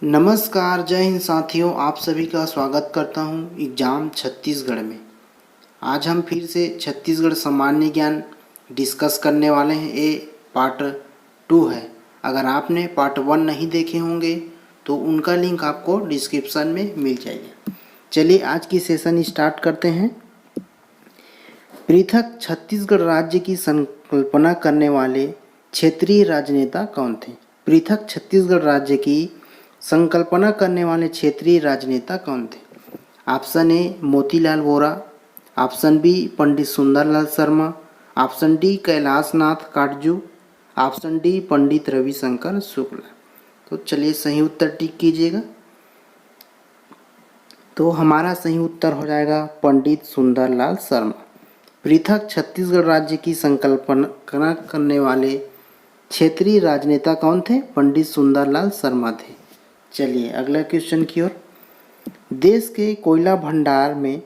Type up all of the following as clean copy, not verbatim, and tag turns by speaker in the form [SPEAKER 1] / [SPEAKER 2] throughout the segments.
[SPEAKER 1] नमस्कार, जय हिंद साथियों। आप सभी का स्वागत करता हूं एग्ज़ाम छत्तीसगढ़ में। आज हम फिर से छत्तीसगढ़ सामान्य ज्ञान डिस्कस करने वाले हैं। ये पार्ट 2 है। अगर आपने पार्ट 1 नहीं देखे होंगे तो उनका लिंक आपको डिस्क्रिप्शन में मिल जाएगा। चलिए आज की सेशन स्टार्ट करते हैं। पृथक छत्तीसगढ़ राज्य की संकल्पना करने वाले क्षेत्रीय राजनेता कौन थे? पृथक छत्तीसगढ़ राज्य की संकल्पना करने वाले क्षेत्रीय राजनेता कौन थे? Option A Motilal Vora, option B Pandit Sundarlal Sharma, option D Kailash Nath Katju, option D Pandit Ravishankar Shukla. तो चलिए सही उत्तर टिक कीजिएगा। तो हमारा सही उत्तर हो जाएगा पंडित सुंदरलाल शर्मा। पृथक छत्तीसगढ़ राज्य की संकल्पना करने वाले क्षेत्रीय राजनेता कौन थे? पंडित सुंदरलाल शर्मा थे। चलिए अगला क्वेश्चन की ओर। देश के कोयला भंडार में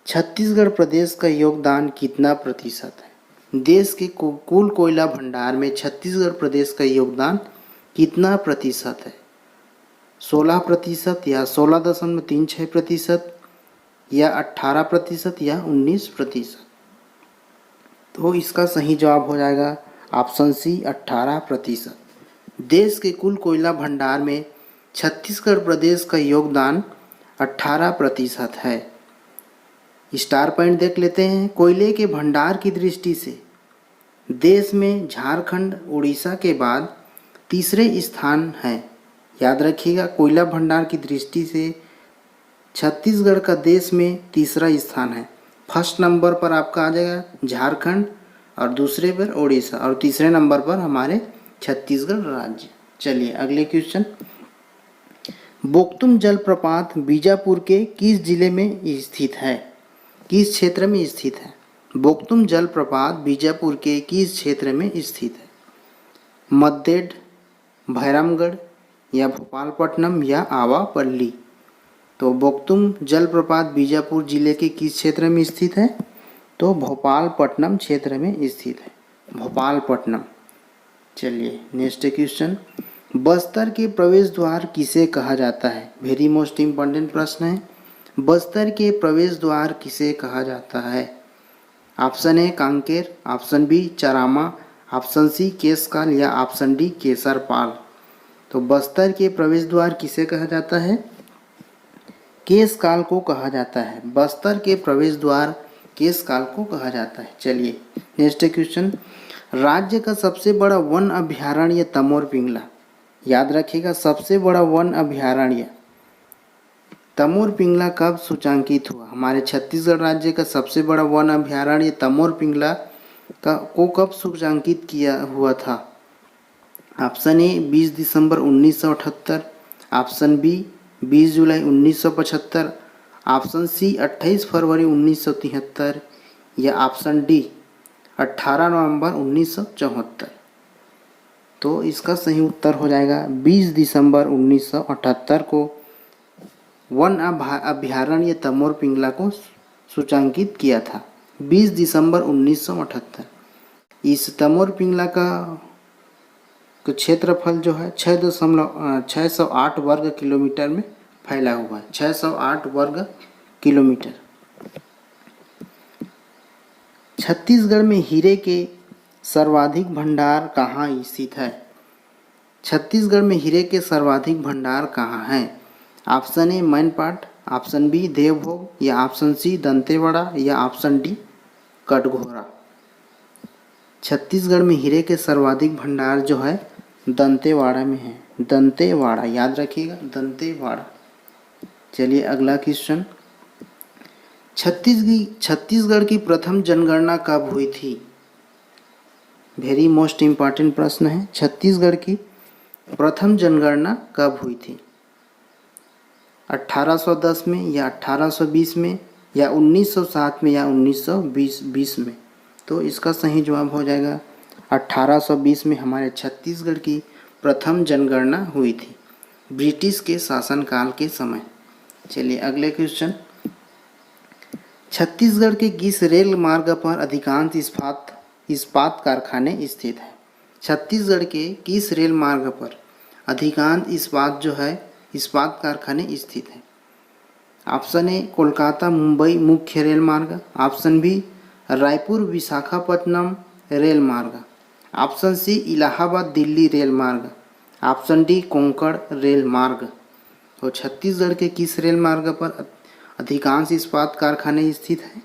[SPEAKER 1] छत्तीसगढ़ प्रदेश का योगदान कितना प्रतिशत है? देश के कुल कोयला भंडार में छत्तीसगढ़ प्रदेश का योगदान कितना प्रतिशत है? 16% या 16.36% या 18% या 19%? तो इसका सही जवाब हो जाएगा ऑप्शन सी 18%। देश के कुल कोयला भंडार में छत्तीसगढ़ प्रदेश का योगदान 18% है। स्टार पॉइंट देख लेते हैं। कोयले के भंडार की दृष्टि से देश में झारखंड उड़ीसा के बाद तीसरे स्थान है। याद रखिएगा, कोयला भंडार की दृष्टि से छत्तीसगढ़ का देश में तीसरा स्थान है। फर्स्ट नंबर पर आपका आ जाएगा झारखंड और दूसरे पर उड़ीसा और तीसरे नंबर पर हमारे छत्तीसगढ़ राज्य। चलिए अगले क्वेश्चन। बोक्तुम जलप्रपात बीजापुर के किस जिले में स्थित है? किस क्षेत्र में स्थित है? बोक्तुम जलप्रपात बीजापुर के किस क्षेत्र में स्थित है? मद्देड, भैरमगढ़ या भोपालपट्टनम या आवापल्ली? तो बोक्तुम जलप्रपात बीजापुर जिले के किस क्षेत्र में स्थित है? तो भोपालपट्टनम क्षेत्र में स्थित है, भोपालपट्टनम। चलिए नेक्स्ट क्वेश्चन। बस्तर के प्रवेश द्वार किसे कहा जाता है? वेरी मोस्ट इम्पोर्टेंट प्रश्न है। बस्तर के प्रवेश द्वार किसे कहा जाता है? Option A Kanker, option B Charama, option C Keshkal या ऑप्शन डी केसरपाल? तो बस्तर के प्रवेश द्वार किसे कहा जाता है? केशकाल को कहा जाता है। बस्तर के प्रवेश द्वार केशकाल को कहा जाता है। चलिए नेक्स्ट क्वेश्चन। राज्य का सबसे बड़ा वन अभयारण्य तमोर पिंगला। याद रखिएगा, सबसे बड़ा वन अभयारण्य तमोर पिंगला कब सूचांकित हुआ? हमारे छत्तीसगढ़ राज्य का सबसे बड़ा वन अभयारण्य तमोर पिंगला को कब सूचांकित किया हुआ था? ऑप्शन ए 20 दिसंबर 1978, ऑप्शन बी 20 जुलाई 1975, ऑप्शन सी 28 फरवरी 1973 या ऑप्शन डी 18 नवंबर 1974? तो इसका सही उत्तर हो जाएगा 20 दिसंबर 1978 को वन अभयारण्य तमोर पिंगला को सूचांकित किया था। 20 दिसंबर 1978। इस तमोर पिंगला का क्षेत्रफल जो है 6.608 वर्ग किलोमीटर में फैला हुआ है। 608 वर्ग किलोमीटर। छत्तीसगढ़ में हीरे के सर्वाधिक भंडार कहाँ स्थित है? छत्तीसगढ़ में हीरे के सर्वाधिक भंडार कहाँ हैं? Option A Mainpat, option B Devbhog या ऑप्शन सी दंतेवाड़ा या ऑप्शन डी कटघोरा? छत्तीसगढ़ में हीरे के सर्वाधिक भंडार जो है दंतेवाड़ा में है। दंतेवाड़ा, याद रखिएगा, दंतेवाड़ा। चलिए अगला क्वेश्चन। छत्तीसगढ़ की प्रथम जनगणना कब हुई थी? वेरी मोस्ट इम्पॉर्टेंट प्रश्न है। छत्तीसगढ़ की प्रथम जनगणना कब हुई थी? 1810 में या 1820 में या 1907 में या 1920 में? तो इसका सही जवाब हो जाएगा 1820 में हमारे छत्तीसगढ़ की प्रथम जनगणना हुई थी, ब्रिटिश के शासनकाल के समय। चलिए अगले क्वेश्चन। छत्तीसगढ़ के किस रेल मार्ग पर अधिकांश इस्पात कारखाने स्थित हैं? छत्तीसगढ़ के किस रेल मार्ग पर अधिकांश इस्पात जो है इस्पात कारखाने स्थित हैं? ऑप्शन ए कोलकाता मुंबई मुख्य रेल मार्ग, option B Raipur Visakhapatnam rail मार्ग, option C Allahabad Delhi rail मार्ग, ऑप्शन डी कोंकण रेल मार्ग। तो छत्तीसगढ़ के किस रेल मार्ग पर अधिकांश इस्पात कारखाने स्थित हैं?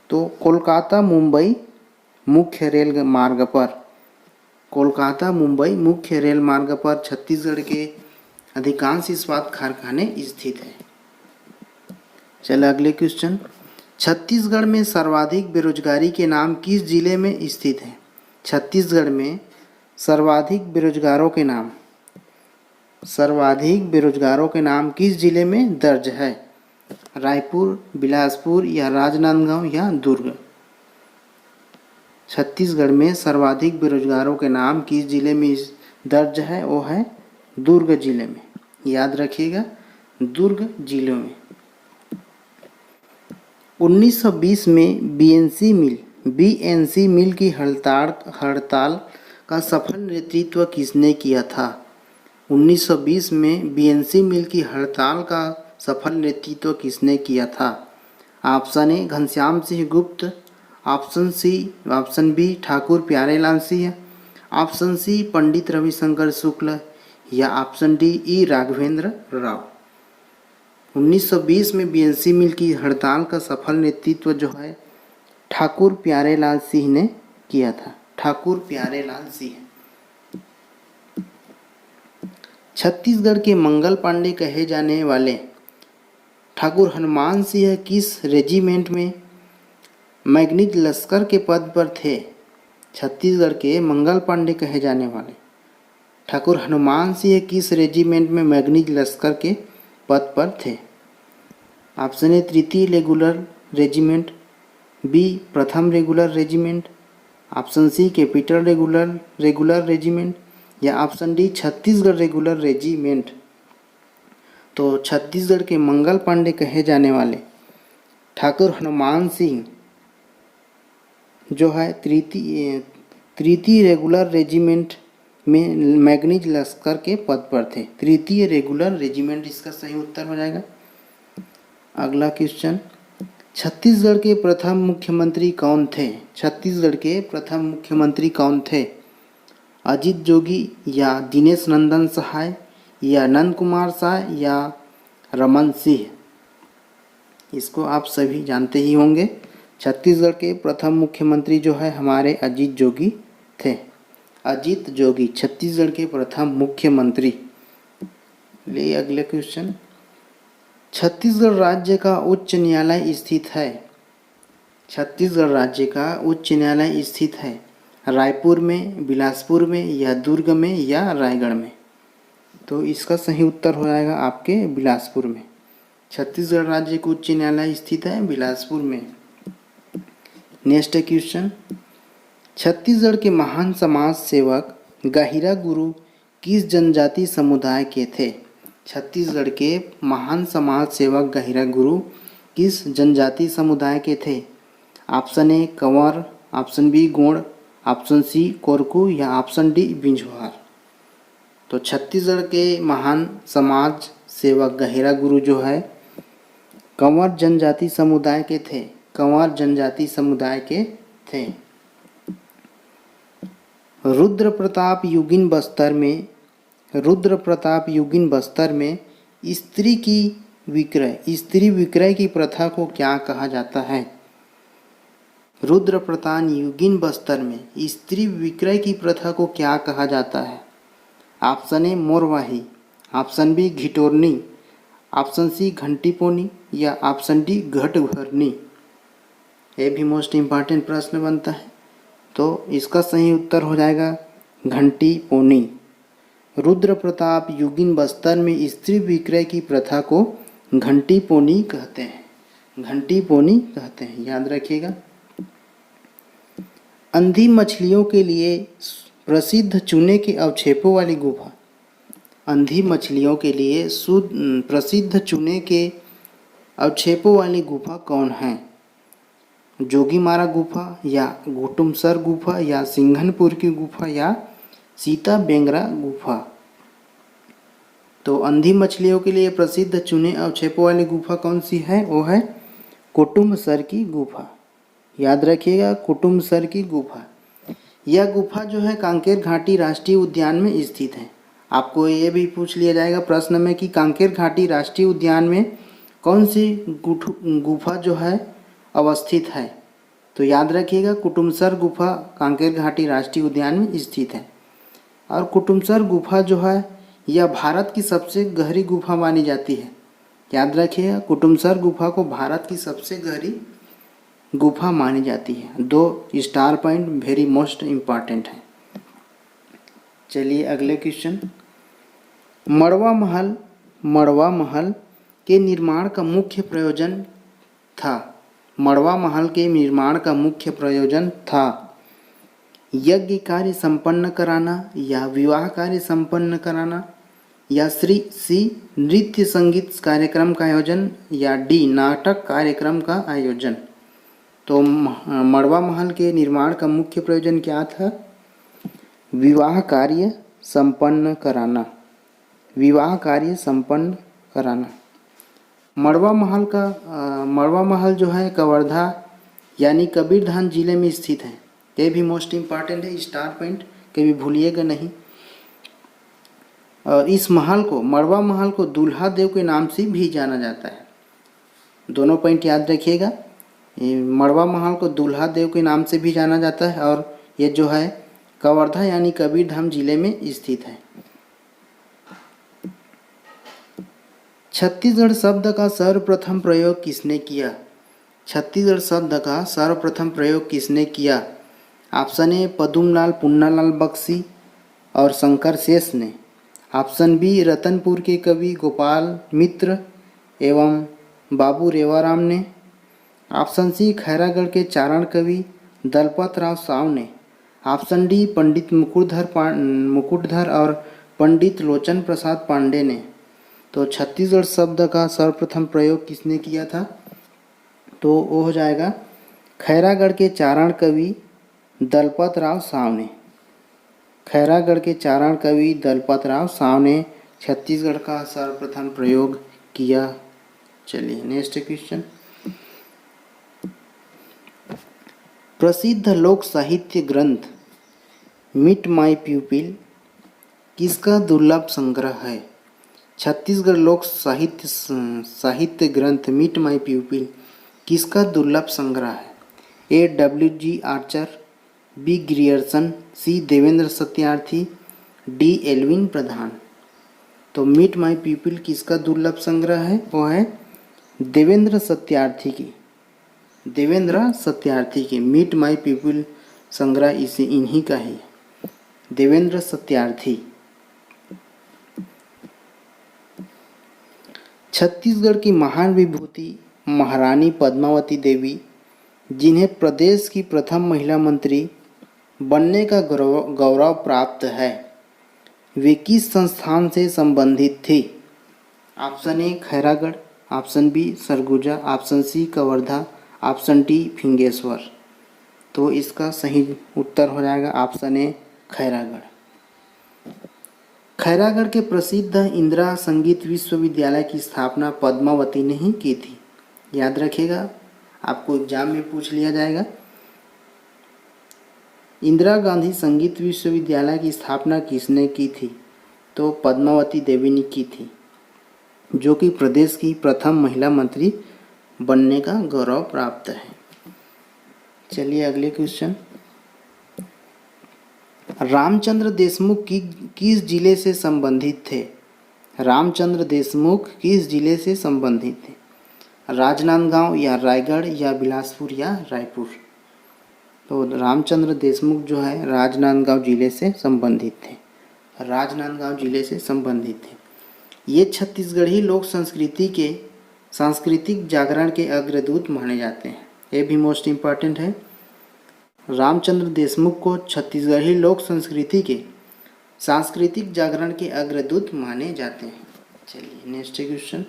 [SPEAKER 1] तो कोलकाता मुंबई मुख्य रेल मार्ग पर, कोलकाता मुंबई मुख्य रेल मार्ग पर छत्तीसगढ़ के अधिकांश इस्पात कारखाने स्थित हैं। चलो अगले क्वेश्चन, छत्तीसगढ़ में सर्वाधिक बेरोजगारी के नाम किस जिले में स्थित है? छत्तीसगढ़ में सर्वाधिक बेरोजगारों के नाम किस जिले में दर्ज है? रायपुर, बिलासपुर या राजनांदगांव या दुर्ग? छत्तीसगढ़ में सर्वाधिक बेरोजगारों के नाम किस जिले में दर्ज है? वो है दुर्ग जिले में, याद रखिएगा, दुर्ग जिले में। 1920 में बीएनसी मिल की हड़ताल का सफल नेतृत्व किसने किया था? 1920 में बीएनसी मिल की हड़ताल का सफल नेतृत्व किसने किया था? ऑप्शन ए Ghanshyam Singh Gupt, option B Thakur Pyarelal Singh, option C Pandit Ravishankar Shukla या option D E Raghavendra Rao. 1920 में बीएनसी मिल की हड़ताल का सफल नेतृत्व जो है ठाकुर प्यारेलाल सिंह ने किया था, ठाकुर प्यारेलाल सिंह। छत्तीसगढ़ के मंगल पांडे कहे जाने वाले ठाकुर हनुमान सिंह किस रेजिमेंट में मैगनीज लश्कर के पद पर थे? छत्तीसगढ़ के मंगल पांडे कहे जाने वाले ठाकुर हनुमान सिंह किस रेजिमेंट में मैगनीज लश्कर के पद पर थे? ऑप्शन ए तृतीय रेगुलर रेजिमेंट, बी प्रथम regular regiment, option C capital regular regiment या option D Chhattisgarh regular regiment. तो छत्तीसगढ़ के मंगल पांडे कहे जाने वाले ठाकुर हनुमान सिंह जो है तृतीय रेगुलर रेजिमेंट में मैगनीज लश्कर के पद पर थे। तृतीय रेगुलर रेजिमेंट इसका सही उत्तर हो जाएगा। अगला क्वेश्चन, छत्तीसगढ़ के प्रथम मुख्यमंत्री कौन थे? छत्तीसगढ़ के प्रथम मुख्यमंत्री कौन थे? अजित जोगी या दिनेश नंदन सहाय या नंद कुमार शाह या रमन सिंह? इसको आप सभी जानते ही होंगे। छत्तीसगढ़ के प्रथम मुख्यमंत्री जो है हमारे अजित जोगी थे। अजित जोगी छत्तीसगढ़ के प्रथम मुख्यमंत्री। ले अगले क्वेश्चन, छत्तीसगढ़ राज्य का उच्च न्यायालय स्थित है? छत्तीसगढ़ राज्य का उच्च न्यायालय स्थित है रायपुर में, बिलासपुर में या दुर्ग में या रायगढ़ में? तो इसका सही उत्तर हो जाएगा आपके बिलासपुर में। छत्तीसगढ़ राज्य का उच्च न्यायालय स्थित है बिलासपुर में। नेक्स्ट क्वेश्चन, छत्तीसगढ़ के महान समाज सेवक गहिरा गुरु किस जनजाति समुदाय के थे? छत्तीसगढ़ के महान समाज सेवक गहिरा गुरु किस जनजाति समुदाय के थे? Option A Kanwar, option B Gond, option C Korku या ऑप्शन डी बिंझवार? तो छत्तीसगढ़ के महान समाज सेवक गहिरा गुरु जो है कंवर जनजाति समुदाय के थे। कंवर जनजाति समुदाय के थे। रुद्र प्रताप युगीन बस्तर में स्त्री विक्रय की प्रथा को क्या कहा जाता है? रुद्र प्रताप युगीन बस्तर में स्त्री विक्रय की प्रथा को क्या कहा जाता है? Option A Morwahi, option B Ghitorni, option C Ghanti Poni या ऑप्शन डी घट भरनी? ये भी मोस्ट इम्पॉर्टेंट प्रश्न बनता है। तो इसका सही उत्तर हो जाएगा घंटी पोनी। रुद्र प्रताप युगीन बस्तर में स्त्री विक्रय की प्रथा को घंटी पोनी कहते हैं। घंटी पोनी कहते हैं, याद रखिएगा। अंधी मछलियों के लिए प्रसिद्ध चूने के अवक्षेपों वाली गुफा। अंधी मछलियों के लिए प्रसिद्ध चूने के अवक्षेपों वाली गुफा कौन है? जोगीमारा गुफा या घुटुमसर गुफा या सिंघनपुर की गुफा या सीता बेंगरा गुफा? तो अंधी मछलियों के लिए प्रसिद्ध चूने अवक्षेपों वाली गुफा कौन सी है? वो है कुटुम्बसर की गुफा। याद रखिएगा, कुटुम्बसर की गुफा। यह गुफा जो है कांकेर घाटी राष्ट्रीय उद्यान में स्थित है। आपको ये भी पूछ लिया जाएगा प्रश्न में कि कांकेर घाटी राष्ट्रीय उद्यान में कौन सी गुफा जो है अवस्थित है? तो याद रखिएगा, कुटुम्बसर गुफा कांकेर घाटी राष्ट्रीय उद्यान में स्थित है। और कुटुम्बसर गुफा जो है यह भारत की सबसे गहरी गुफा मानी जाती है। याद रखिएगा, कुटुम्बसर गुफा को भारत की सबसे गहरी गुफा मानी जाती है। 2 star point very most important है। चलिए अगले क्वेश्चन। मड़वा महल के निर्माण का मुख्य प्रयोजन था। मड़वा महल के निर्माण का मुख्य प्रयोजन था यज्ञ कार्य संपन्न कराना, या विवाह कार्य संपन्न कराना, या सी नृत्य संगीत कार्यक्रम का आयोजन, या डी नाटक कार्यक्रम का आयोजन। तो मड़वा महल के निर्माण का मुख्य प्रयोजन क्या था? विवाह कार्य संपन्न कराना। विवाह कार्य संपन्न कराना। मड़वा महल जो है कवर्धा यानी कबीरधाम जिले में स्थित है। ये भी मोस्ट इम्पॉर्टेंट है, स्टार पॉइंट कभी भूलिएगा नहीं। और इस महल को, मड़वा महल को दूल्हा देव के नाम से भी जाना जाता है। दोनों पॉइंट याद रखिएगा, मड़वा महल को दूल्हा देव के नाम से भी जाना जाता है और ये जो है कवर्धा यानी कबीरधाम जिले में स्थित है। छत्तीसगढ़ शब्द का सर्वप्रथम प्रयोग किसने किया? छत्तीसगढ़ शब्द का सर्वप्रथम प्रयोग किसने किया? ऑप्शन ए पदुमलाल पुन्नालाल बख्शी और शंकर शेष ने। ऑप्शन बी रतनपुर के कवि गोपाल मित्र एवं बाबू रेवाराम ने। ऑप्शन सी खैरागढ़ के चारण कवि दलपत राव साव ने। ऑप्शन डी पंडित मुकुटधर और पंडित लोचन प्रसाद पांडे ने। तो छत्तीसगढ़ शब्द का सर्वप्रथम प्रयोग किसने किया था? तो वो हो जाएगा खैरागढ़ के चारण कवि दलपत राव साव ने। खैरागढ़ के चारण कवि दलपत राव साव ने छत्तीसगढ़ का सर्वप्रथम प्रयोग किया। चलिए नेक्स्ट क्वेश्चन। प्रसिद्ध लोक साहित्य ग्रंथ मीट माई प्यूपिल किसका दुर्लभ संग्रह है? छत्तीसगढ़ लोक साहित्य ग्रंथ मीट माई प्यूपिल किसका दुर्लभ संग्रह है? ए डब्ल्यू.जी. आर्चर, बी ग्रियर्सन, सी देवेंद्र सत्यार्थी, डी एल्विन प्रधान। तो मीट माई प्यूपिल किसका दुर्लभ संग्रह है? वो है देवेंद्र सत्यार्थी की। देवेंद्र सत्यार्थी की मीट माई प्यूपिल संग्रह इन्हीं का ही है, देवेंद्र सत्यार्थी। छत्तीसगढ़ की महान विभूति महारानी पद्मावती देवी, जिन्हें प्रदेश की प्रथम महिला मंत्री बनने का गौरव प्राप्त है, वे किस संस्थान से संबंधित थी? Option A Khairagarh, option B Surguja, option C Kawardha, option D Fingeshwar. तो इसका सही उत्तर हो जाएगा ऑप्शन ए खैरागढ़। खैरागढ़ के प्रसिद्ध इंदिरा संगीत विश्वविद्यालय की स्थापना पद्मावती ने ही की थी। याद रखिएगा, आपको एग्जाम में पूछ लिया जाएगा। इंदिरा गांधी संगीत विश्वविद्यालय की स्थापना किसने की थी? तो पद्मावती देवी ने की थी, जो कि प्रदेश की प्रथम महिला मंत्री बनने का गौरव प्राप्त है। चलिए अगले क्वेश्चन। रामचंद्र देशमुख किस जिले से संबंधित थे? रामचंद्र देशमुख किस जिले से संबंधित थे? राजनांदगांव या रायगढ़ या बिलासपुर या रायपुर? तो रामचंद्र देशमुख जो है राजनांदगांव जिले से संबंधित थे। राजनांदगांव जिले से संबंधित थे। ये छत्तीसगढ़ी लोक संस्कृति के सांस्कृतिक जागरण के अग्रदूत माने जाते हैं। ये भी मोस्ट इम्पॉर्टेंट है। रामचंद्र देशमुख को छत्तीसगढ़ी लोक संस्कृति के सांस्कृतिक जागरण के अग्रदूत माने जाते हैं। चलिए नेक्स्ट क्वेश्चन।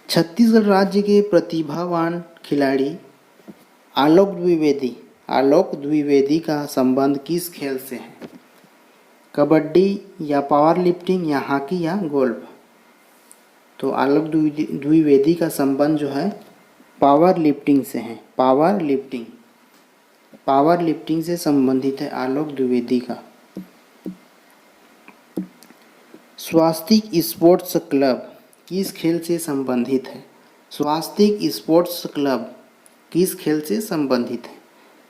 [SPEAKER 1] छत्तीसगढ़ राज्य के प्रतिभावान खिलाड़ी आलोक द्विवेदी का संबंध किस खेल से है? कबड्डी या पावर लिफ्टिंग या हॉकी या गोल्फ। तो आलोक द्विवेदी का संबंध जो है पावर लिफ्टिंग से है। पावर लिफ्टिंग से संबंधित है आलोक द्विवेदी का। स्वास्तिक स्पोर्ट्स क्लब किस खेल से संबंधित है? स्वास्तिक स्पोर्ट्स क्लब किस खेल से संबंधित है?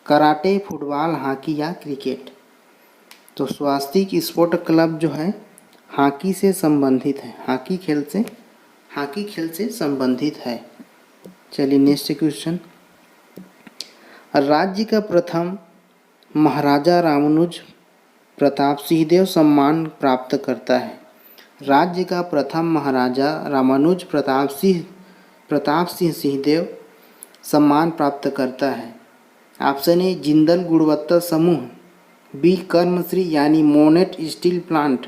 [SPEAKER 1] कराटे, फुटबॉल, हॉकी या क्रिकेट। तो स्वास्तिक स्पोर्ट क्लब जो है हॉकी से संबंधित है। हॉकी खेल से संबंधित है। चलिए नेक्स्ट क्वेश्चन। राज्य का प्रथम महाराजा रामानुज प्रताप सिंहदेव सम्मान प्राप्त करता है। राज्य का प्रथम महाराजा रामानुज प्रताप सिंह सिंहदेव सम्मान प्राप्त करता है। ऑप्शन ए जिंदल गुणवत्ता समूह, बी कर्मश्री यानी मोनेट स्टील प्लांट,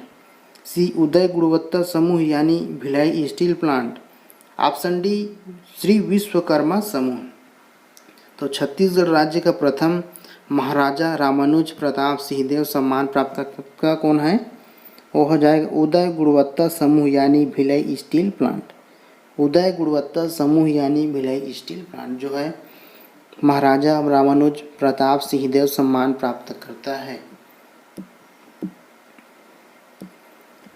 [SPEAKER 1] सी उदय गुणवत्ता समूह यानी Bhilai steel plant, option D Shri Vishwakarma समूह। तो छत्तीसगढ़ राज्य का प्रथम महाराजा रामानुज प्रताप सिंहदेव सम्मान प्राप्त का कौन है? वो हो जाएगा उदय गुणवत्ता समूह यानी भिलाई स्टील प्लांट। उदय गुणवत्ता समूह यानी भिलाई स्टील प्लांट जो है महाराजा रामानुज प्रताप सिंहदेव सम्मान प्राप्त करता है।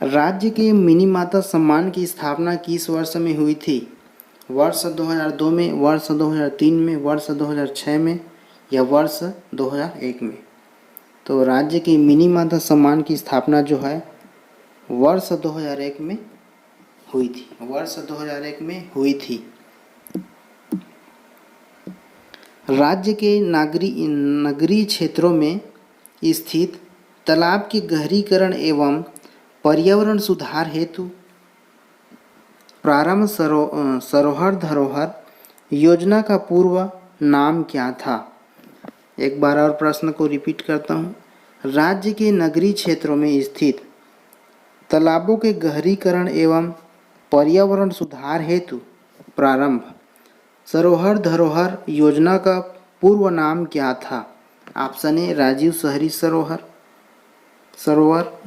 [SPEAKER 1] राज्य के मिनीमाता सम्मान की स्थापना किस वर्ष में हुई थी? वर्ष 2002 में, वर्ष 2003 में, वर्ष 2006 में या वर्ष 2001 में। तो राज्य की मिनीमाता सम्मान की स्थापना जो है वर्ष 2001 में हुई थी। वर्ष 2001 में हुई थी। राज्य के नगरीय क्षेत्रों में स्थित तालाब के गहरीकरण एवं पर्यावरण सुधार हेतु प्रारंभ सरोवर धरोहर योजना का पूर्व नाम क्या था? एक बार और प्रश्न को रिपीट करता हूँ। राज्य के नगरीय क्षेत्रों में स्थित तालाबों के गहरीकरण एवं पर्यावरण सुधार हेतु प्रारंभ सरोवर धरोहर योजना का पूर्व नाम क्या था? ऑप्शन ए राजीव शहरी सरोवर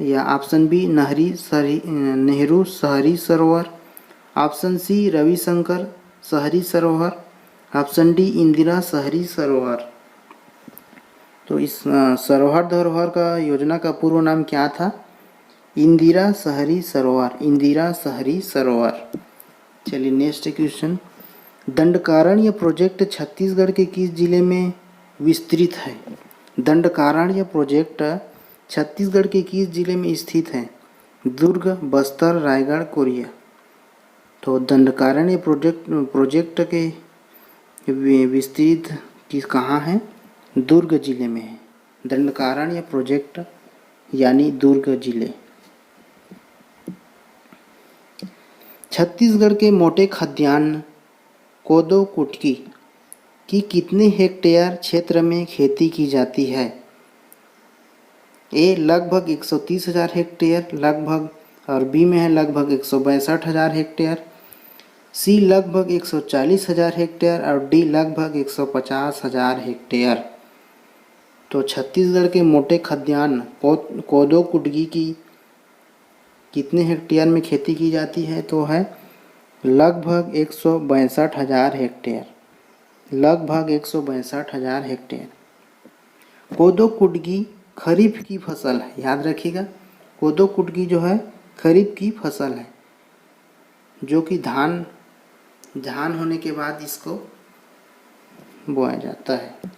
[SPEAKER 1] या ऑप्शन बी नेहरू शहरी सरोवर, ऑप्शन सी रविशंकर शहरी सरोवर, ऑप्शन डी इंदिरा शहरी सरोवर। तो इस सरोवर धरोहर का योजना का पूर्व नाम क्या था? इंदिरा शहरी सरोवर। इंदिरा शहरी सरोवर। चलिए next question. Dandakaranya project Chhattisgarh के किस जिले में विस्तृत है? दंडकारण्य प्रोजेक्ट छत्तीसगढ़ के किस जिले में स्थित है? दुर्ग, बस्तर, रायगढ़, कोरिया। तो दंडकारण्य प्रोजेक्ट के विस्तृत कहाँ है? दुर्ग जिले में है। दंडकारण्य प्रोजेक्ट यानी दुर्ग जिले। छत्तीसगढ़ के मोटे खाद्यान्न कोदो कुटकी की कितने हेक्टेयर क्षेत्र में खेती की जाती है? ए लगभग 130,000 हेक्टेयर लगभग, और बी में है लगभग 162,000 हेक्टेयर, सी लगभग 140,000 हेक्टेयर और डी लगभग 150,000 हेक्टेयर। तो छत्तीसगढ़ के मोटे खाद्यान्न कोदो कुटकी की कितने हेक्टेयर में खेती की जाती है? तो है लगभग 162,000 हेक्टेयर। लगभग 162,000 हेक्टेयर। कोदो कुटकी खरीफ की फसल है, याद रखिएगा। कोदो कुटकी जो है खरीफ की फसल है, जो कि धान होने के बाद इसको बोया जाता है।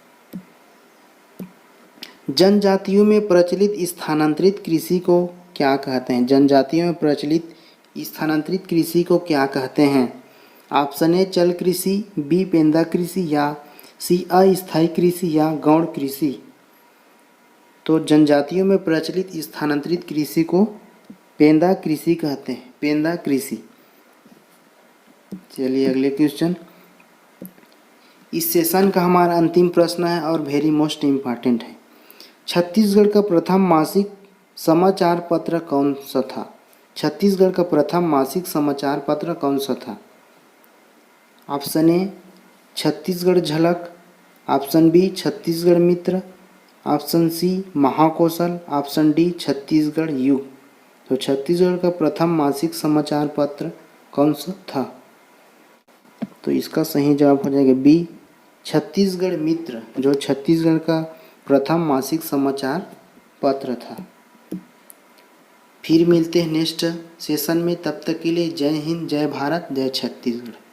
[SPEAKER 1] जनजातियों में प्रचलित स्थानांतरित कृषि को क्या कहते हैं? जनजातियों में प्रचलित स्थानांतरित कृषि को क्या कहते हैं? ऑप्शन ए चल कृषि, बी पेंदा कृषि या सी अस्थायी कृषि या गौण कृषि। तो जनजातियों में प्रचलित स्थानांतरित कृषि को पेंदा कृषि कहते हैं। पेंदा कृषि। चलिए अगले क्वेश्चन। इस सेशन का हमारा अंतिम प्रश्न है और वेरी मोस्ट इम्पॉर्टेंट है। छत्तीसगढ़ का प्रथम मासिक समाचार पत्र कौन सा था? छत्तीसगढ़ का प्रथम मासिक समाचार पत्र कौन सा था? Option A Chhattisgarh Jhalak, option B Chhattisgarh Mitra, option C Mahakaushal, option D Chhattisgarh Yug. तो छत्तीसगढ़ का प्रथम मासिक समाचार पत्र कौन सा था? तो इसका सही जवाब हो जाएगा बी छत्तीसगढ़ मित्र, जो छत्तीसगढ़ का प्रथम मासिक समाचार पत्र था। फिर मिलते हैं नेक्स्ट सेशन में, तब तक के लिए जय हिंद, जय भारत, जय छत्तीसगढ़।